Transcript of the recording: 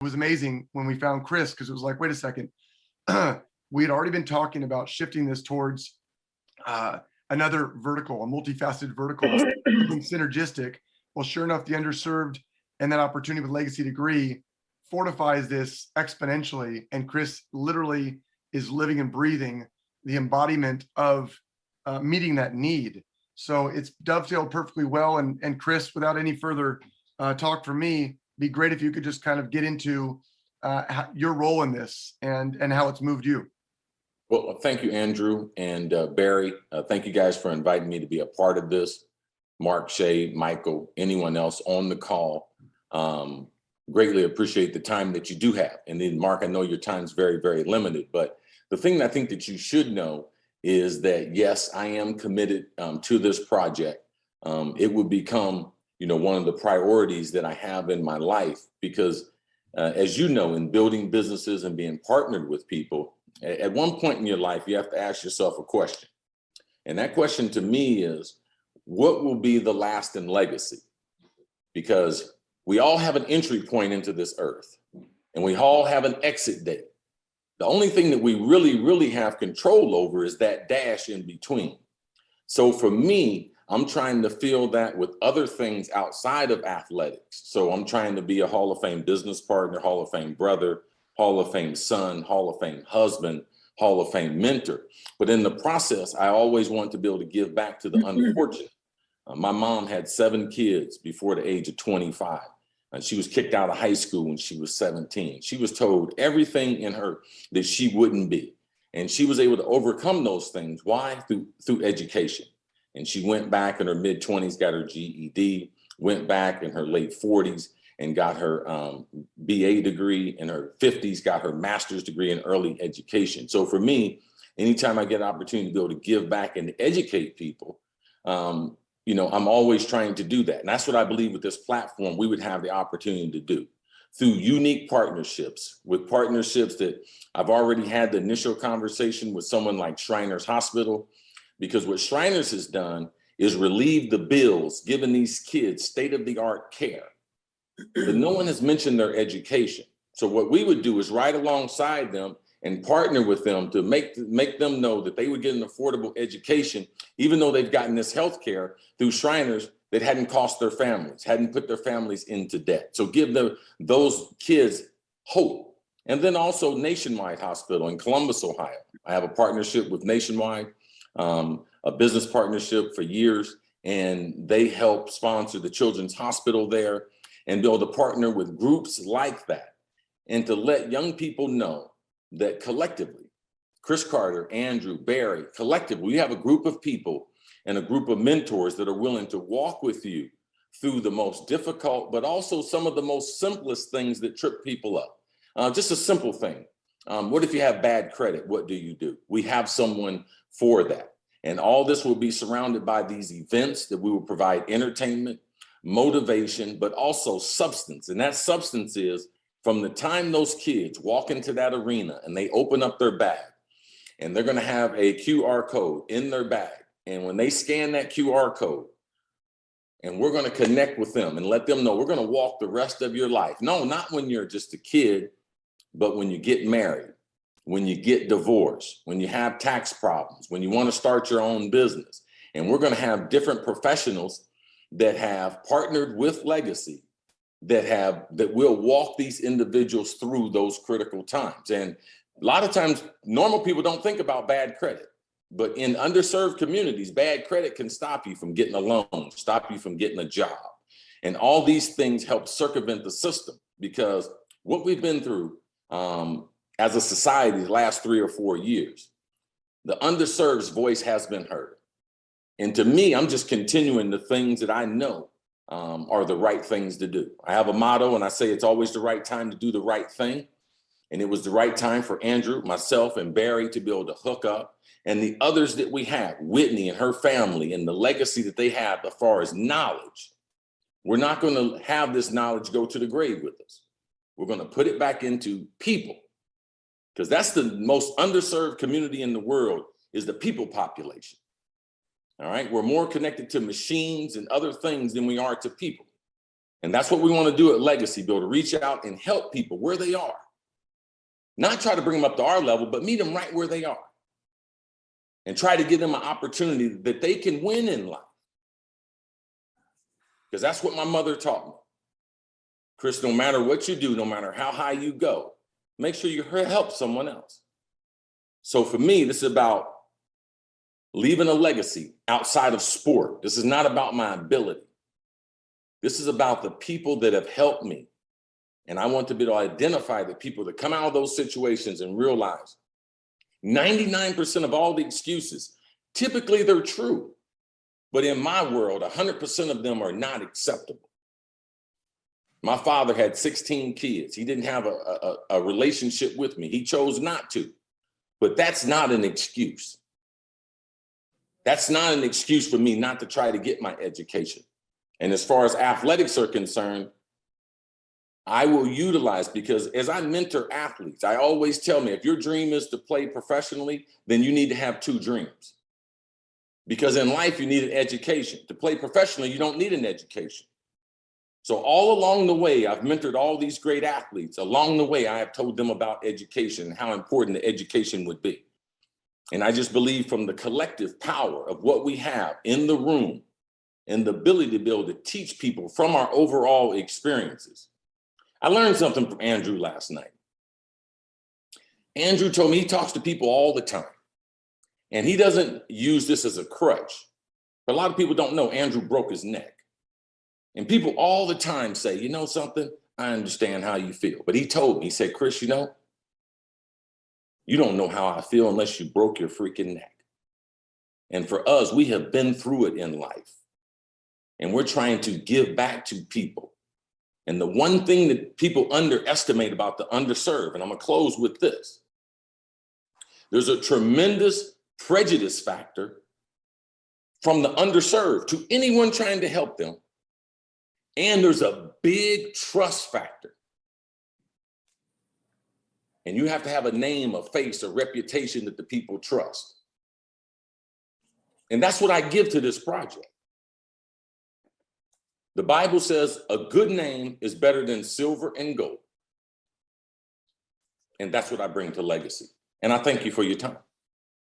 was amazing when we found Cris, because it was like, wait a second, we had already been talking about shifting this towards another vertical, a multifaceted vertical, something synergistic. Well, sure enough, the underserved and that opportunity with legacy degree fortifies this exponentially. And Cris literally is living and breathing the embodiment of meeting that need. So it's dovetailed perfectly well. And Cris, without any further talk from me, be great if you could just kind of get into your role in this and how it's moved you. Well, thank you, Andrew and Barry. Thank you guys for inviting me to be a part of this. Mark, Shay, Michael, anyone else on the call. Greatly appreciate the time that you do have. And then Mark, I know your time's very, very limited, but the thing that I think that you should know is that, yes, I am committed to this project. It would become, one of the priorities that I have in my life, because as you know, in building businesses and being partnered with people, at one point in your life, you have to ask yourself a question. And that question to me is, what will be the lasting legacy? Because we all have an entry point into this earth, and we all have an exit date. The only thing that we really, really have control over is that dash in between. So for me, I'm trying to fill that with other things outside of athletics. So I'm trying to be a Hall of Fame business partner, Hall of Fame brother, Hall of Fame son, Hall of Fame husband, Hall of Fame mentor. But in the process, I always want to be able to give back to the unfortunate. My mom had 7 kids before the age of 25. And she was kicked out of high school when she was 17. She was told everything in her that she wouldn't be. And she was able to overcome those things. Why? Through education. And she went back in her mid-20s, got her GED, went back in her late 40s and got her BA degree, in her 50s, got her master's degree in early education. So for me, anytime I get an opportunity to be able to give back and educate people, I'm always trying to do that. And that's what I believe with this platform, we would have the opportunity to do through unique partnerships, with partnerships that I've already had the initial conversation with someone like Shriners Hospital, because what Shriners has done is relieve the bills, giving these kids state-of-the-art care. But no one has mentioned their education. So what we would do is ride alongside them and partner with them to make them know that they would get an affordable education, even though they've gotten this health care through Shriners that hadn't cost their families, hadn't put their families into debt. So give those kids hope. And then also Nationwide Hospital in Columbus, Ohio. I have a partnership with Nationwide, a business partnership for years, and they help sponsor the Children's Hospital there and be able to partner with groups like that and to let young people know that collectively, Cris Carter, Andrew, Barry, collectively, we have a group of people and a group of mentors that are willing to walk with you through the most difficult, but also some of the most simplest things that trip people up. Just a simple thing. What if you have bad credit? What do you do? We have someone for that. And all this will be surrounded by these events that we will provide entertainment, motivation, but also substance. And that substance is from the time those kids walk into that arena and they open up their bag, and they're going to have a QR code in their bag. And when they scan that QR code, and we're going to connect with them and let them know we're going to walk the rest of your life. No, not when you're just a kid, but when you get married, when you get divorced, when you have tax problems, when you want to start your own business. And we're going to have different professionals that have partnered with Legacy that will walk these individuals through those critical times. And a lot of times, normal people don't think about bad credit, but in underserved communities, bad credit can stop you from getting a loan, stop you from getting a job. And all these things help circumvent the system, because what we've been through as a society the last 3 or 4 years, the underserved's voice has been heard. And to me, I'm just continuing the things that I know are the right things to do. I have a motto, and I say it's always the right time to do the right thing. And it was the right time for Andrew, myself, and Barry to be able to hook up, and the others that we have, Whitney and her family, and the legacy that they have as far as knowledge. We're not going to have this knowledge go to the grave with us. We're going to put it back into people, because that's the most underserved community in the world, is the people population. All right, we're more connected to machines and other things than we are to people. And that's what we want to do at Legacy, Bill, to reach out and help people where they are. Not try to bring them up to our level, but meet them right where they are. And try to give them an opportunity that they can win in life. Because that's what my mother taught me. Cris, no matter what you do, no matter how high you go, make sure you help someone else. So for me, this is about leaving a legacy outside of sport. This is not about my ability. This is about the people that have helped me. And I want to be able to identify the people that come out of those situations and realize 99% of all the excuses, typically they're true. But in my world, 100% of them are not acceptable. My father had 16 kids. He didn't have a relationship with me. He chose not to. But that's not an excuse. That's not an excuse for me not to try to get my education. And as far as athletics are concerned, I will utilize, because as I mentor athletes, I always tell me, if your dream is to play professionally, then you need to have two dreams. Because in life, you need an education. To play professionally, you don't need an education. So all along the way, I've mentored all these great athletes. Along the way, I have told them about education and how important the education would be. And I just believe from the collective power of what we have in the room and the ability to be able to teach people from our overall experiences. I learned something from Andrew last night. Andrew told me he talks to people all the time. And he doesn't use this as a crutch. But a lot of people don't know Andrew broke his neck. And people all the time say, you know something? I understand how you feel. But he told me, he said, Cris, you know, you don't know how I feel unless you broke your freaking neck. And for us, we have been through it in life. And we're trying to give back to people. And the one thing that people underestimate about the underserved, and I'm gonna close with this, there's a tremendous prejudice factor from the underserved to anyone trying to help them. And there's a big trust factor. And you have to have a name, a face, a reputation that the people trust. And that's what I give to this project. The Bible says a good name is better than silver and gold. And that's what I bring to Legacy. And I thank you for your time.